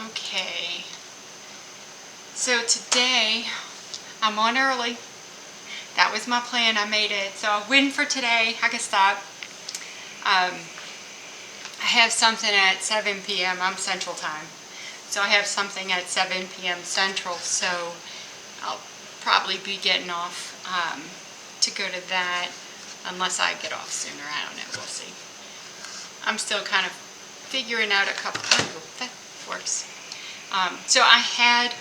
Okay. So today, I'm on early. That was my plan. I made it. So I win for today. I can stop. I have something at 7 p.m. I'm Central Time. So I have something at 7 p.m. Central. So I'll probably be getting off to go to that unless I get off sooner. I don't know. We'll see. I'm still kind of figuring out a couple. Oh, that works. So I had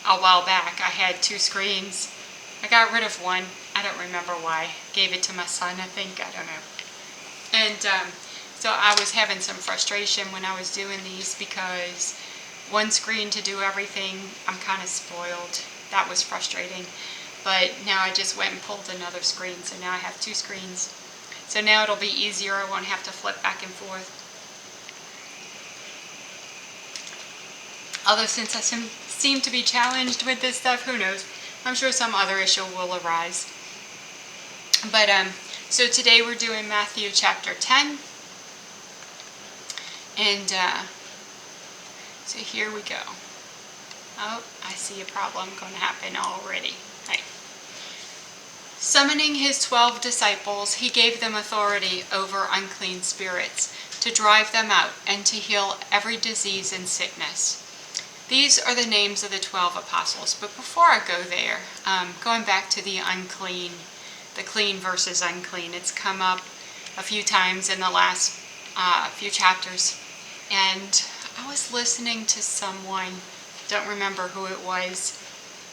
a while back, I had 2 screens. I got rid of one. I don't remember why. Gave it to my son, I think. I don't know. And so I was having some frustration when I was doing these because one screen to do everything, I'm kind of spoiled. That was frustrating. But now I just went and pulled another screen, so now I have 2 screens. So now it'll be easier. I won't have to flip back and forth. Although since I seem to be challenged with this stuff, who knows? I'm sure some other issue will arise. But so today we're doing Matthew chapter 10. And so here we go. Oh, I see a problem going to happen already. Right. Summoning his 12 disciples, he gave them authority over unclean spirits, to drive them out and to heal every disease and sickness. These are the names of the 12 apostles. But before I go there, going back to the unclean, the clean versus unclean, it's come up a few times in the last few chapters. And I was listening to someone, don't remember who it was,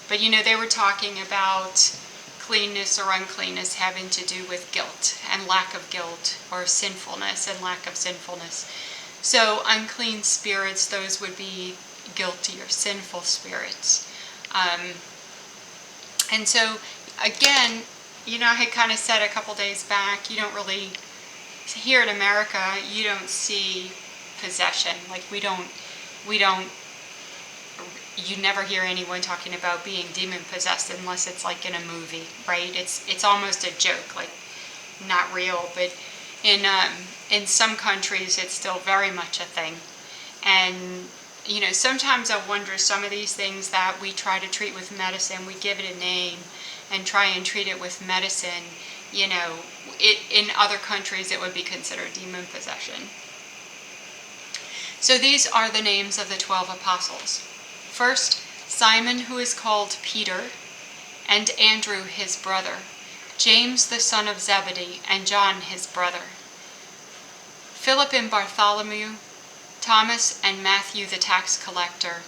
but they were talking about cleanness or uncleanness having to do with guilt and lack of guilt, or sinfulness and lack of sinfulness. So unclean spirits, those would be guilty or sinful spirits. And so again, I had kind of said a couple days back, you don't really, here in America, you don't see possession. Like we don't, you never hear anyone talking about being demon possessed unless it's like in a movie, right? It's almost a joke, like not real, but in some countries it's still very much a thing. And sometimes I wonder, some of these things that we try to treat with medicine, we give it a name and try and treat it with medicine, in other countries it would be considered demon possession. So these are the names of the 12 apostles. First, Simon, who is called Peter, and Andrew his brother, James the son of Zebedee, and John his brother, Philip and Bartholomew, Thomas and Matthew the tax collector,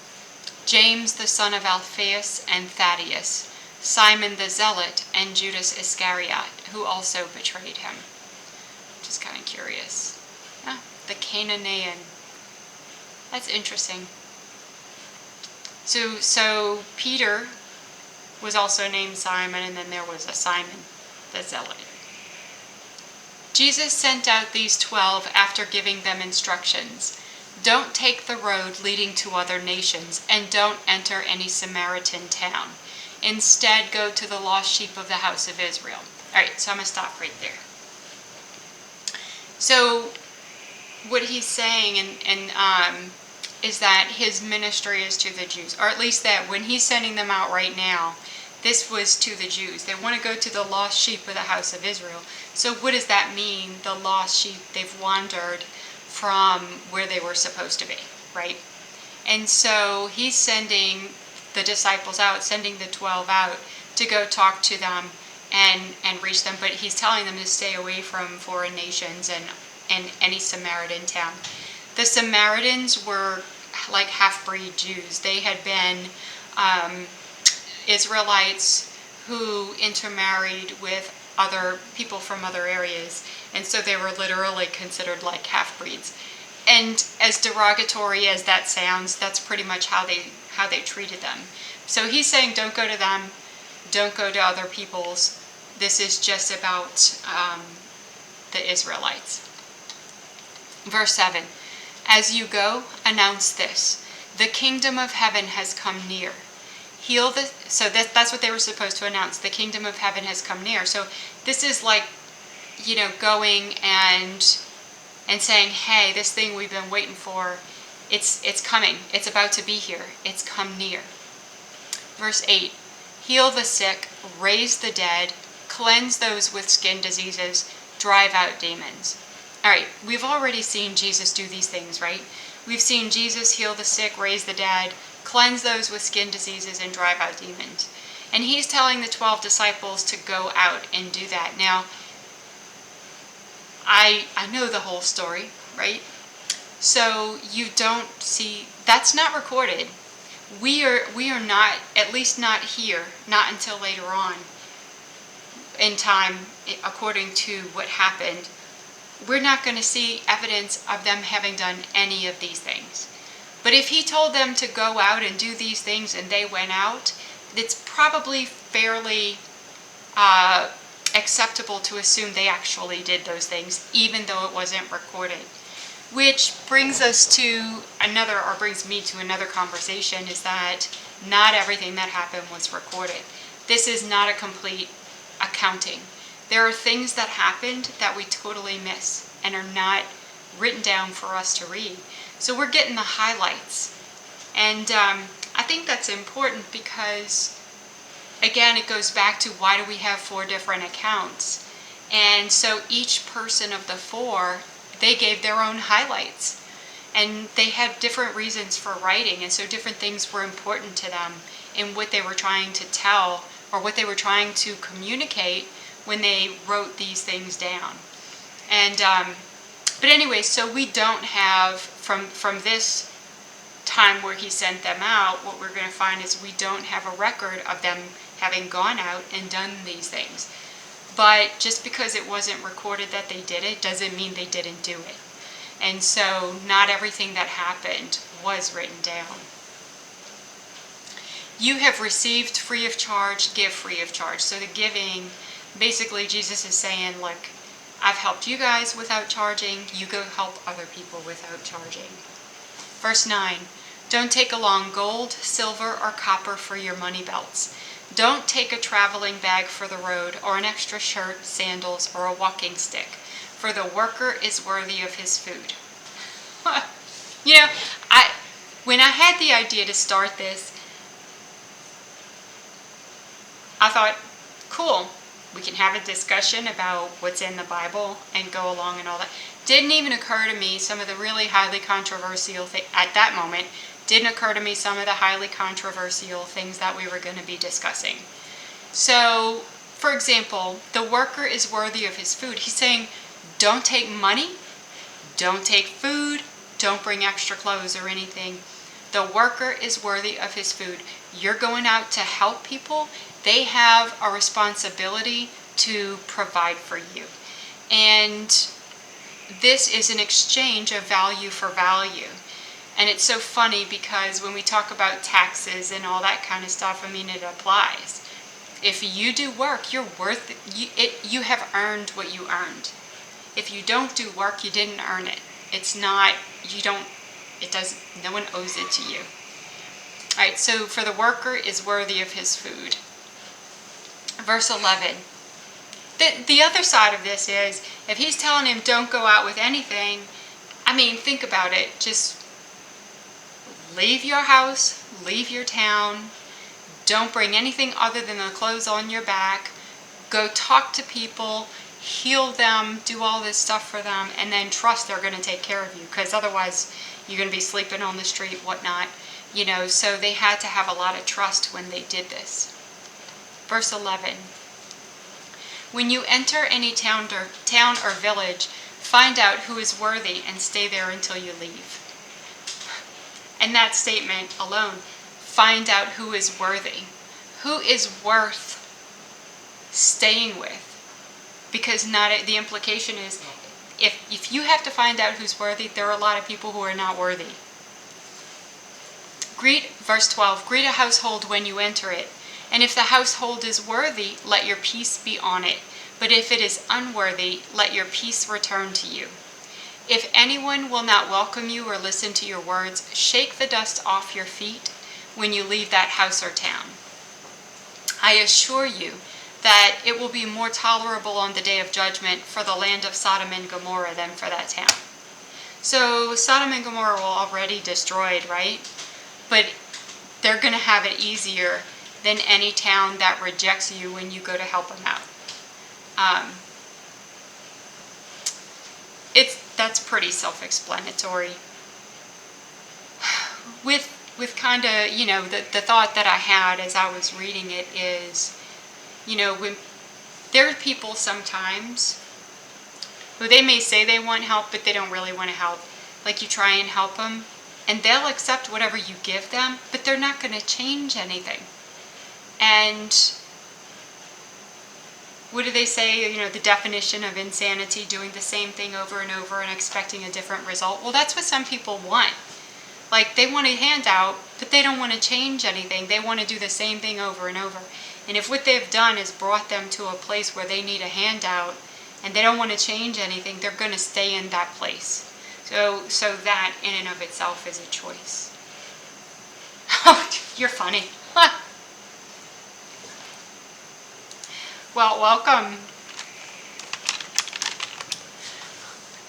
James the son of Alphaeus and Thaddeus, Simon the zealot, and Judas Iscariot, who also betrayed him. Just kind of curious. The Canaan. That's interesting. So Peter was also named Simon, and then there was a Simon the zealot. Jesus sent out these 12 after giving them instructions. Don't take the road leading to other nations, and don't enter any Samaritan town. Instead, go to the lost sheep of the house of Israel. All right, so I'm going to stop right there. So what he's saying is that his ministry is to the Jews, or at least that when he's sending them out right now, this was to the Jews. They want to go to the lost sheep of the house of Israel. So what does that mean, the lost sheep? They've wandered from where they were supposed to be, right? And so he's sending the disciples out, sending the 12 out to go talk to them and reach them. But he's telling them to stay away from foreign nations and any Samaritan town. The Samaritans were like half-breed Jews. They had been Israelites who intermarried with other people from other areas, and so they were literally considered like half-breeds. And as derogatory as that sounds, that's pretty much how they treated them. So he's saying, don't go to them, don't go to other peoples. This is just about the Israelites. Verse 7. As you go, announce this: the kingdom of heaven has come near. So that's what they were supposed to announce. The kingdom of heaven has come near. So this is like, going and saying, hey, this thing we've been waiting for It's coming. It's about to be here. It's come near. Verse 8, heal the sick, raise the dead, cleanse those with skin diseases, drive out demons. All right, we've already seen Jesus do these things, right? We've seen Jesus heal the sick, raise the dead, cleanse those with skin diseases, and drive out demons. And he's telling the 12 disciples to go out and do that. Now, I know the whole story, right? So you don't see, that's not recorded. We are not, at least not here, not until later on in time, according to what happened. We're not going to see evidence of them having done any of these things. But if he told them to go out and do these things and they went out, it's probably fairly acceptable to assume they actually did those things, even though it wasn't recorded. Which brings us to brings me to another conversation, is that not everything that happened was recorded. This is not a complete accounting. There are things that happened that we totally miss and are not written down for us to read. So we're getting the highlights. And I think that's important because, again, it goes back to why do we have 4 different accounts? And so each person of the 4, they gave their own highlights. And they had different reasons for writing, and so different things were important to them in what they were trying to tell or what they were trying to communicate when they wrote these things down. And but anyway, so we don't have, from this time where he sent them out, what we're going to find is we don't have a record of them having gone out and done these things. But just because it wasn't recorded that they did it doesn't mean they didn't do it. And so not everything that happened was written down. You have received free of charge, give free of charge. So the giving, basically Jesus is saying, look, I've helped you guys without charging. You go help other people without charging. Verse 9, don't take along gold, silver, or copper for your money belts. Don't take a traveling bag for the road, or an extra shirt, sandals, or a walking stick, for the worker is worthy of his food. You know, when I had the idea to start this, I thought, cool, we can have a discussion about what's in the Bible and go along and all that. Didn't even occur to me some of the really highly controversial things at that moment. Didn't occur to me some of the highly controversial things that we were going to be discussing. So, for example, the worker is worthy of his food. He's saying, don't take money, don't take food, don't bring extra clothes or anything. The worker is worthy of his food. You're going out to help people. They have a responsibility to provide for you. And this is an exchange of value for value. And it's so funny because when we talk about taxes and all that kind of stuff, I mean, it applies. If you do work, you're worth it. You have earned what you earned. If you don't do work, you didn't earn it. It's not, you don't, it doesn't, no one owes it to you. All right, so for the worker is worthy of his food. Verse 11. The other side of this is, if he's telling him don't go out with anything, I mean, think about it. Just leave your house, leave your town. Don't bring anything other than the clothes on your back. Go talk to people, heal them, do all this stuff for them, and then trust they're going to take care of you, because otherwise you're going to be sleeping on the street, whatnot. You know, so they had to have a lot of trust when they did this. Verse 11. When you enter any town or village, find out who is worthy and stay there until you leave. And that statement alone, find out who is worthy. Who is worth staying with? Because the implication is, if you have to find out who's worthy, there are a lot of people who are not worthy. Verse 12, greet a household when you enter it. And if the household is worthy, let your peace be on it. But if it is unworthy, let your peace return to you. If anyone will not welcome you or listen to your words, shake the dust off your feet when you leave that house or town. I assure you that it will be more tolerable on the day of judgment for the land of Sodom and Gomorrah than for that town. So Sodom and Gomorrah were already destroyed, right? But they're going to have it easier than any town that rejects you when you go to help them out. That's pretty self-explanatory. With kind of, the thought that I had as I was reading it is, when there are people sometimes who they may say they want help, but they don't really want to help. Like, you try and help them, and they'll accept whatever you give them, but they're not going to change anything. And what do they say? The definition of insanity, doing the same thing over and over and expecting a different result. Well, that's what some people want. Like, they want a handout, but they don't want to change anything. They want to do the same thing over and over. And if what they've done is brought them to a place where they need a handout and they don't want to change anything, they're going to stay in that place. So that in and of itself is a choice. Oh, you're funny. Well, welcome.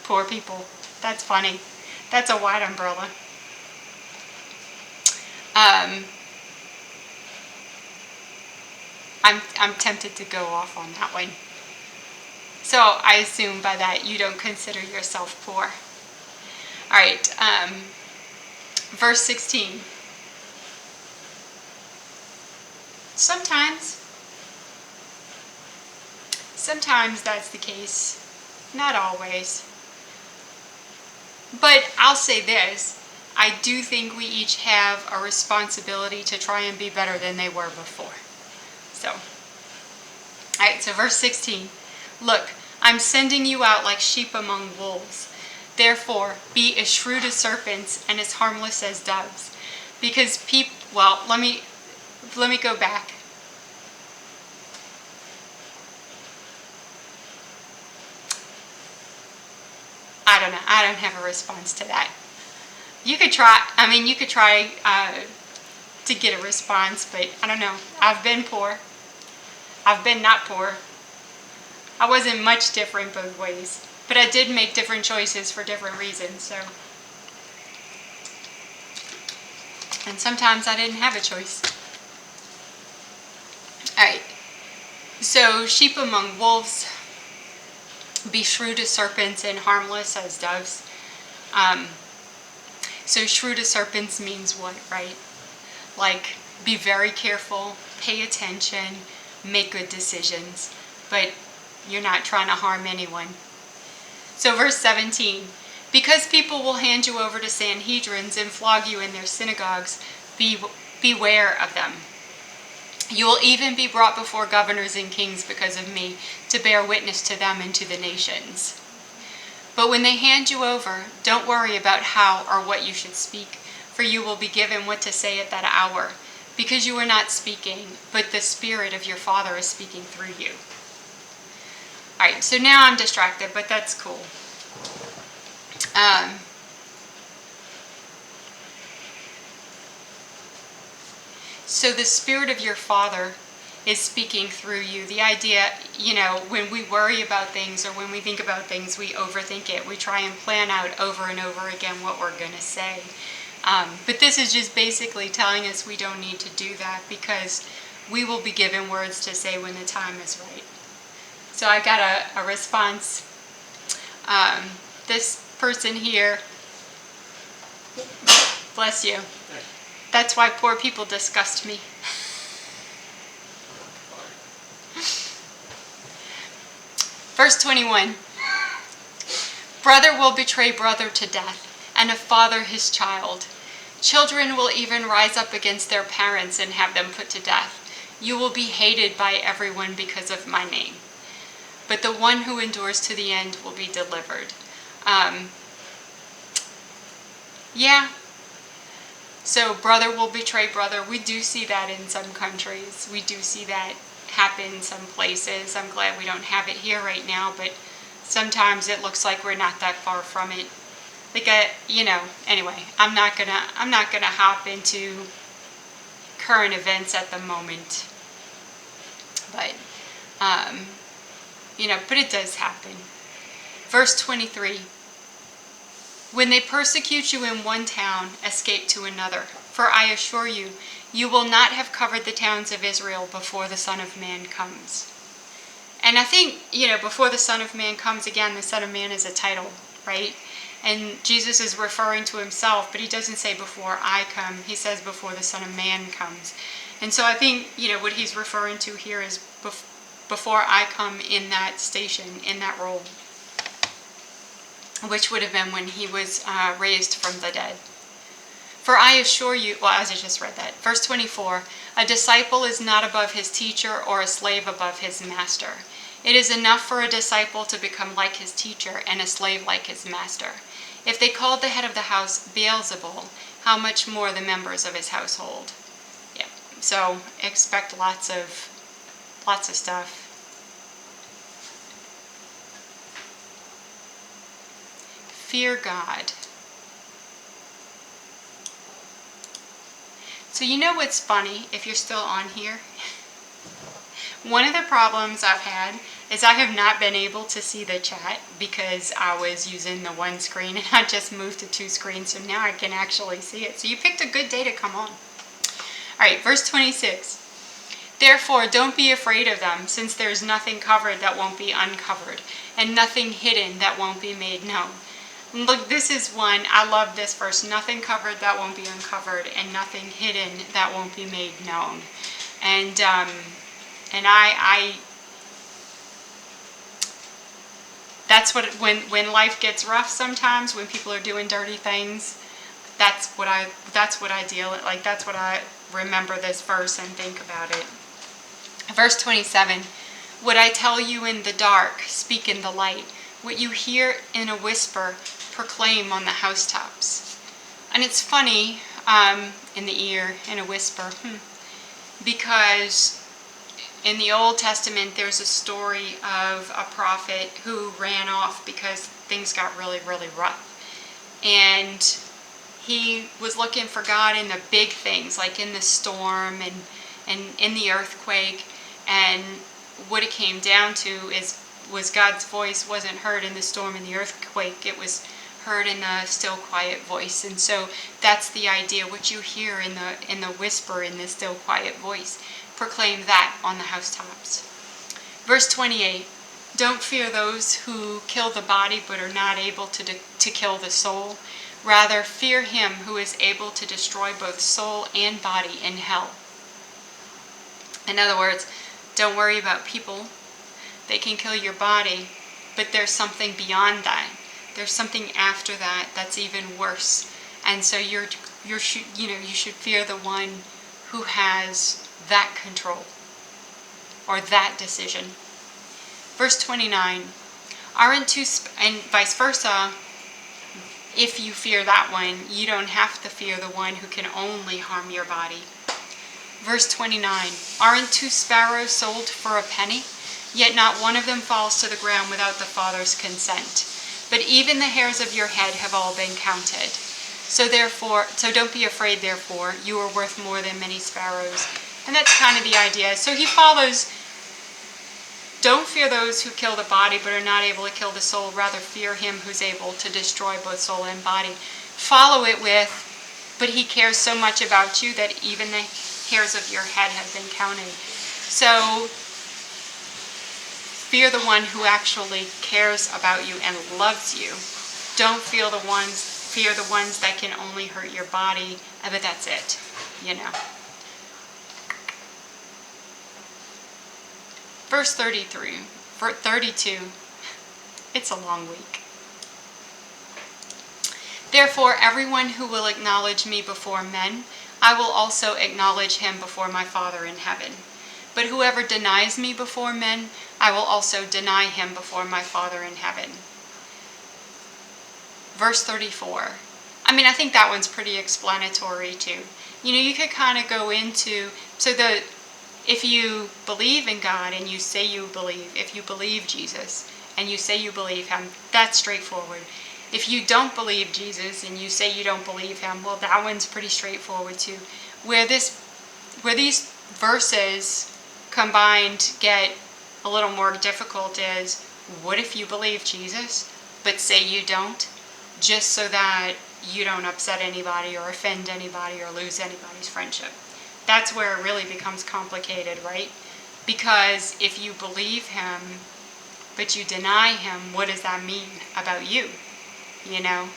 Poor people. That's funny. That's a wide umbrella. I'm tempted to go off on that one. So I assume by that you don't consider yourself poor. All right, verse 16. Sometimes that's the case, not always. But I'll say this, I do think we each have a responsibility to try and be better than they were before. So, alright, so verse 16. Look, I'm sending you out like sheep among wolves. Therefore, be as shrewd as serpents and as harmless as doves. Because let me go back. I don't know. I don't have a response to that. You could try to get a response, but I don't know. I've been poor. I've been not poor. I wasn't much different both ways, but I did make different choices for different reasons, so. And sometimes I didn't have a choice. Alright, so sheep among wolves, be shrewd as serpents and harmless as doves. So shrewd as serpents means what, right? Like, be very careful, pay attention, make good decisions, but you're not trying to harm anyone. So verse 17, because people will hand you over to Sanhedrins and flog you in their synagogues, beware of them. You will even be brought before governors and kings because of me, to bear witness to them and to the nations. But when they hand you over, don't worry about how or what you should speak, for you will be given what to say at that hour, because you are not speaking, but the Spirit of your Father is speaking through you. Alright, so now I'm distracted, but that's cool. So the Spirit of your Father is speaking through you. The idea, when we worry about things or when we think about things, we overthink it. We try and plan out over and over again what we're going to say. But this is just basically telling us we don't need to do that because we will be given words to say when the time is right. So I got a response. This person here, bless you. That's why poor people disgust me. Verse 21. Brother will betray brother to death, and a father his child. Children will even rise up against their parents and have them put to death. You will be hated by everyone because of my name. But the one who endures to the end will be delivered. Yeah. So brother will betray brother. We do see that in some countries. We do see that happen in some places. I'm glad we don't have it here right now, but sometimes it looks like we're not that far from it. Anyway, I'm not gonna hop into current events at the moment. But but it does happen. Verse 23. When they persecute you in one town, escape to another. For I assure you, you will not have covered the towns of Israel before the Son of Man comes. And I think, before the Son of Man comes, again, the Son of Man is a title, right? And Jesus is referring to himself, but he doesn't say before I come. He says before the Son of Man comes. And so I think, what he's referring to here is before I come in that station, in that role, which would have been when he was raised from the dead. For I assure you, as I just read that, verse 24, a disciple is not above his teacher or a slave above his master. It is enough for a disciple to become like his teacher and a slave like his master. If they called the head of the house Beelzebul, how much more the members of his household? Yeah. So expect lots of stuff. Fear God. So what's funny, if you're still on here? One of the problems I've had is I have not been able to see the chat because I was using the one screen and I just moved to two screens, so now I can actually see it. So you picked a good day to come on. All right, verse 26. Therefore, don't be afraid of them, since there's nothing covered that won't be uncovered, and nothing hidden that won't be made known. Look, this is one, I love this verse. Nothing covered that won't be uncovered, and nothing hidden that won't be made known. And I that's what, when life gets rough sometimes, when people are doing dirty things, that's what I deal with. Like, that's what I remember this verse and think about it. Verse 27, what I tell you in the dark, speak in the light. What you hear in a whisper, proclaim on the housetops. And it's funny, in the ear, in a whisper, because in the Old Testament there's a story of a prophet who ran off because things got really, really rough. And he was looking for God in the big things, like in the storm and in the earthquake. And what it came down to was God's voice wasn't heard in the storm and the earthquake. It was heard in the still quiet voice. And so that's the idea. What you hear in the whisper, in the still quiet voice, proclaim that on the housetops. Verse 28, don't fear those who kill the body but are not able to kill the soul. Rather, fear him who is able to destroy both soul and body in hell. In other words, don't worry about people. They can kill your body, but there's something beyond that. There's something after that that's even worse. And so you should fear the one who has that control or that decision. Verse 29, and vice versa, if you fear that one, you don't have to fear the one who can only harm your body. Verse 29, aren't 2 sparrows sold for a penny? Yet not one of them falls to the ground without the Father's consent. But even the hairs of your head have all been counted. So don't be afraid, therefore, you are worth more than many sparrows. And that's kind of the idea. So he follows, don't fear those who kill the body but are not able to kill the soul. Rather, fear him who's able to destroy both soul and body. Follow it with, but he cares so much about you that even the hairs of your head have been counted. So fear the one who actually cares about you and loves you. Don't fear the ones that can only hurt your body, but that's it, Verse 32, it's a long week. Therefore, everyone who will acknowledge me before men, I will also acknowledge him before my Father in heaven. But whoever denies me before men, I will also deny him before my Father in heaven. Verse 34. I think that one's pretty explanatory too. You could kind of go into, if you believe in God and you say you believe, if you believe Jesus and you say you believe him, that's straightforward. If you don't believe Jesus and you say you don't believe him, well, that one's pretty straightforward too. Where these verses combined get a little more difficult is, what if you believe Jesus but say you don't? just so that you don't upset anybody or offend anybody or lose anybody's friendship. That's where it really becomes complicated, right? Because if you believe him, but you deny him, what does that mean about you? You know?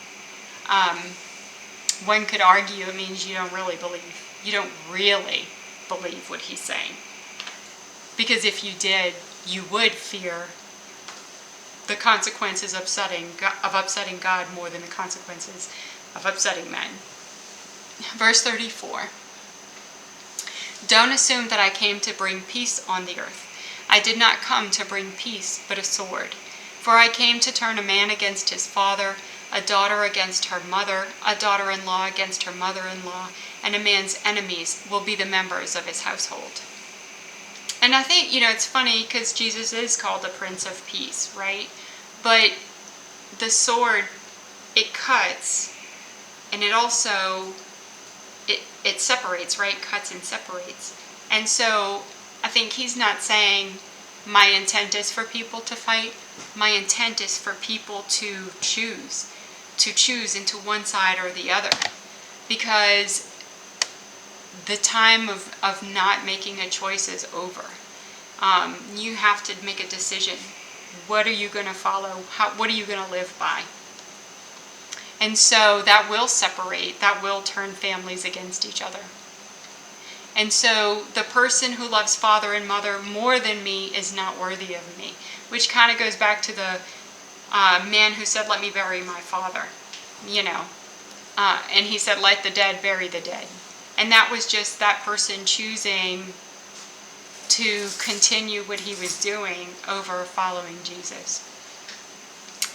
One could argue it means you don't really believe. You don't really believe what he's saying. Because if you did, you would fear the consequences of upsetting God more than the consequences of upsetting men. Verse 34. Don't assume that I came to bring peace on the earth. I did not come to bring peace, but a sword. For I came to turn a man against his father, a daughter against her mother, a daughter-in-law against her mother-in-law, and a man's enemies will be the members of his household. And I think, it's funny because Jesus is called the Prince of Peace, right? But the sword, it cuts, and it also, it separates, right? Cuts and separates. And so I think he's not saying my intent is for people to fight. My intent is for people to choose into one side or the other. Because the time of not making a choice is over. You have to make a decision. What are you going to follow? What are you going to live by? And so that will separate, that will turn families against each other. And so the person who loves father and mother more than me is not worthy of me, which kind of goes back to the man who said, let me bury my father, and he said, let the dead bury the dead. And that was just that person choosing to continue what he was doing over following Jesus.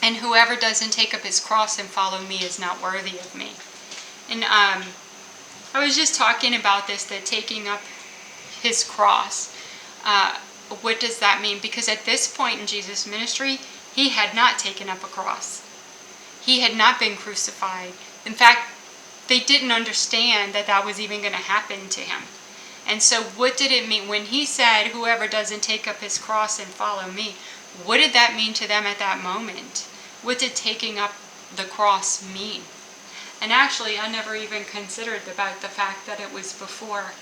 And whoever doesn't take up his cross and follow me is not worthy of me. And I was just talking about this, that taking up his cross. What does that mean? Because at this point in Jesus' ministry, he had not taken up a cross. He had not been crucified. In fact, they didn't understand that that was even going to happen to him. And so what did it mean when he said, whoever doesn't take up his cross and follow me? What did that mean to them at that moment? What did taking up the cross mean? And actually, I never even considered about the fact that it was before.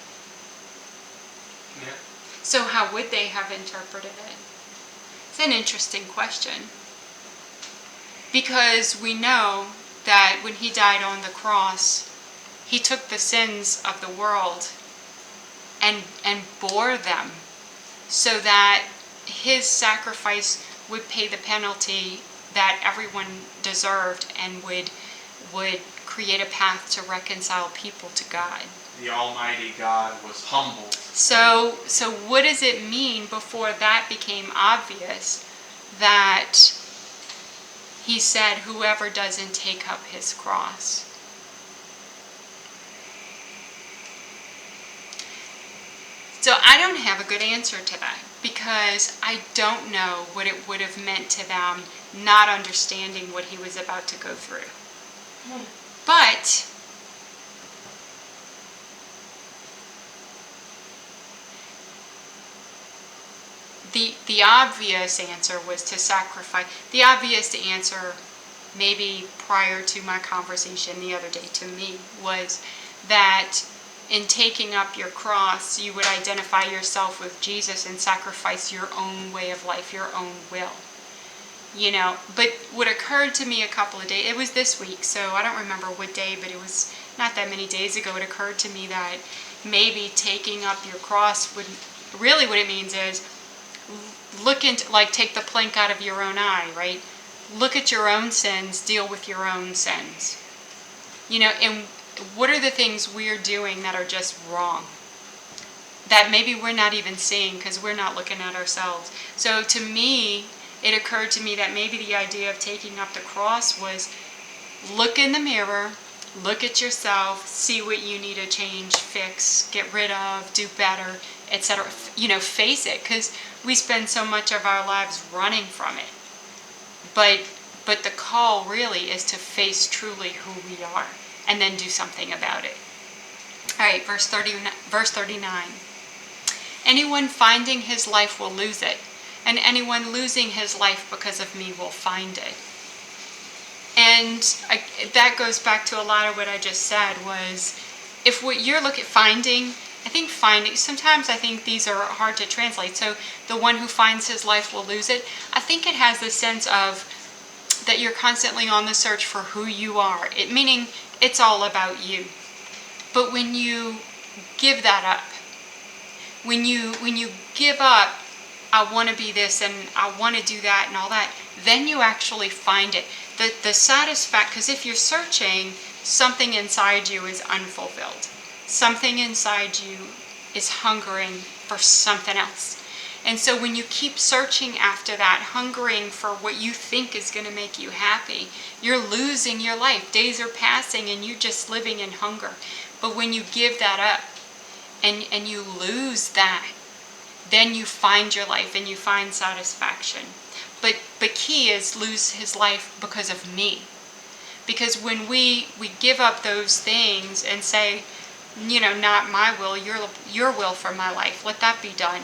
Yeah. So how would they have interpreted it? It's an interesting question. Because we know that when he died on the cross, he took the sins of the world and bore them so that his sacrifice would pay the penalty that everyone deserved and would create a path to reconcile people to God. The Almighty God was humbled. So what does it mean before that became obvious that he said, whoever doesn't take up his cross? So I don't have a good answer to that because I don't know what it would have meant to them not understanding what he was about to go through. But the obvious answer was to sacrifice. The obvious answer, maybe prior to my conversation the other day to me, was that in taking up your cross, you would identify yourself with Jesus and sacrifice your own way of life, your own will. But what occurred to me a couple of days, it was this week, so I don't remember what day, but it was not that many days ago, it occurred to me that maybe taking up your cross would, really what it means is, look into, take the plank out of your own eye, right? Look at your own sins, deal with your own sins. And what are the things we're doing that are just wrong? That maybe we're not even seeing because we're not looking at ourselves. So to me, it occurred to me that maybe the idea of taking up the cross was look in the mirror, look at yourself, see what you need to change, fix, get rid of, do better, etc. Face it, because we spend so much of our lives running from it. But the call really is to face truly who we are and then do something about it. All right, verse 39. Anyone finding his life will lose it, and anyone losing his life because of me will find it. And And that goes back to a lot of what I just said was, if what you're looking at finding, sometimes I think these are hard to translate. So the one who finds his life will lose it. I think it has the sense of that you're constantly on the search for who you are. Meaning it's all about you. But when you give that up, when you give up, I want to be this and I want to do that and all that, then you actually find it. The satisfaction, because if you're searching, something inside you is unfulfilled. Something inside you is hungering for something else. And so when you keep searching after that, hungering for what you think is going to make you happy, you're losing your life. Days are passing and you're just living in hunger. But when you give that up and you lose that, then you find your life and you find satisfaction. But key is lose his life because of me. Because when we give up those things and say, not my will, your will for my life, let that be done,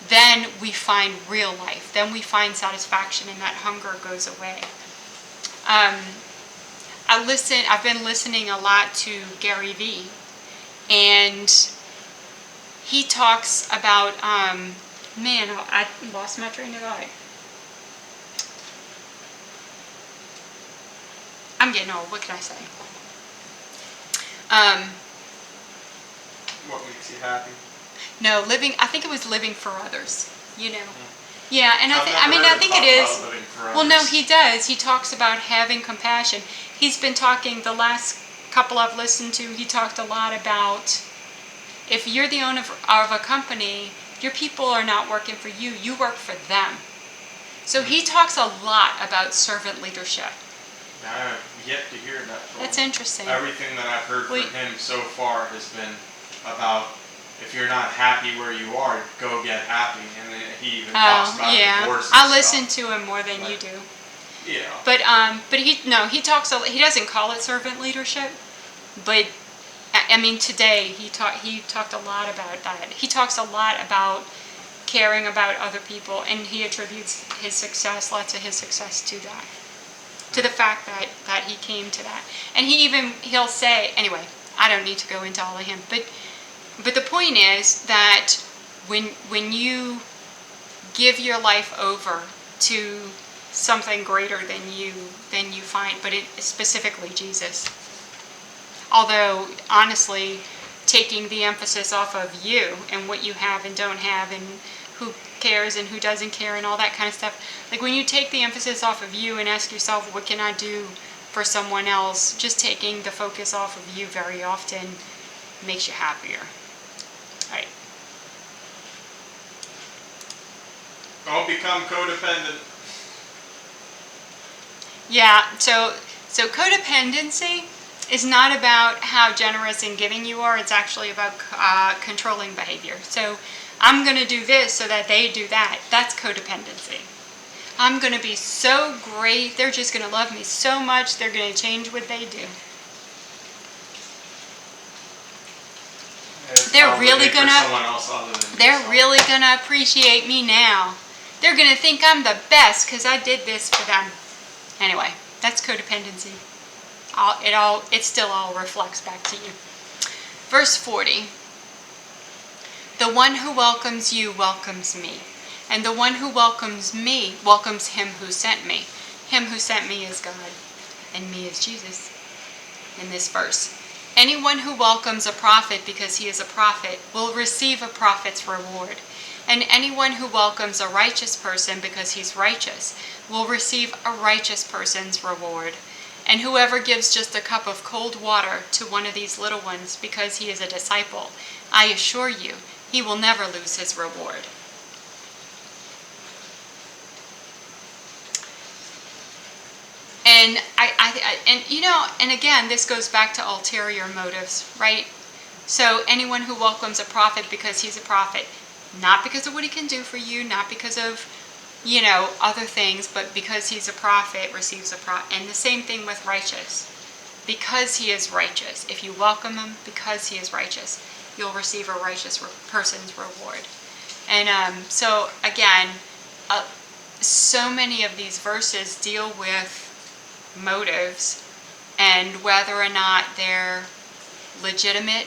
then we find real life. Then we find satisfaction and that hunger goes away. I've been listening a lot to Gary Vee, and he talks about, I lost my train of thought. I'm getting old, what can I say? What makes you happy? No, I think it was living for others, Yeah, and I think it is. Well, no, he does. He talks about having compassion. He's been talking, the last couple I've listened to, he talked a lot about, if you're the owner of a company, your people are not working for you, you work for them. So he talks a lot about servant leadership. I have yet to hear that from That's him. interesting. Everything that I've heard from him so far has been about, if you're not happy where you are, go get happy. And then he even talks about divorce and I stuff. listen to him more than you do. Yeah. But he talks. He doesn't call it servant leadership, but today he talked a lot about that. He talks a lot about caring about other people, and he attributes lots of his success to that, to the fact that he came to that. And he'll say, anyway, I don't need to go into all of him, but the point is that when you give your life over to something greater than you find, but specifically Jesus. Although, honestly, taking the emphasis off of you and what you have and don't have and who cares and who doesn't care and all that kind of stuff, like when you take the emphasis off of you and ask yourself, what can I do for someone else, just taking the focus off of you very often makes you happier. All right. Don't become codependent. Yeah, so codependency is not about how generous and giving you are. It's actually about controlling behavior. So I'm going to do this so that they do that. That's codependency. I'm going to be so great. They're just going to love me so much. They're going to change what they do. They're really going to appreciate me now. They're going to think I'm the best because I did this for them. Anyway, that's codependency. It still all reflects back to you. Verse 40. The one who welcomes you welcomes me, and the one who welcomes me welcomes him who sent me. Him who sent me is God, and me is Jesus in this verse. Anyone who welcomes a prophet because he is a prophet will receive a prophet's reward. And anyone who welcomes a righteous person because he's righteous will receive a righteous person's reward. And whoever gives just a cup of cold water to one of these little ones because he is a disciple, I assure you, he will never lose his reward. And and again, this goes back to ulterior motives, right? So anyone who welcomes a prophet because he's a prophet, not because of what he can do for you, not because of, other things, but because he's a prophet, receives a prophet. And the same thing with righteous. Because he is righteous, if you welcome him because he is righteous, you'll receive a righteous person's reward. And so again, so many of these verses deal with motives and whether or not they're legitimate,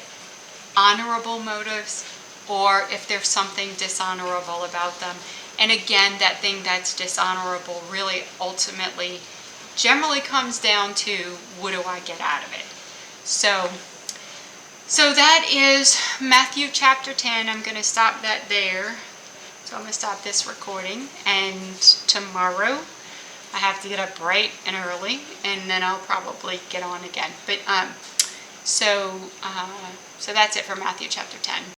honorable motives, or if there's something dishonorable about them. And again, that thing that's dishonorable really ultimately generally comes down to, what do I get out of it? So that is Matthew chapter 10. I'm going to stop that there. So I'm going to stop this recording, and tomorrow I have to get up bright and early, and then I'll probably get on again. But so that's it for Matthew chapter 10.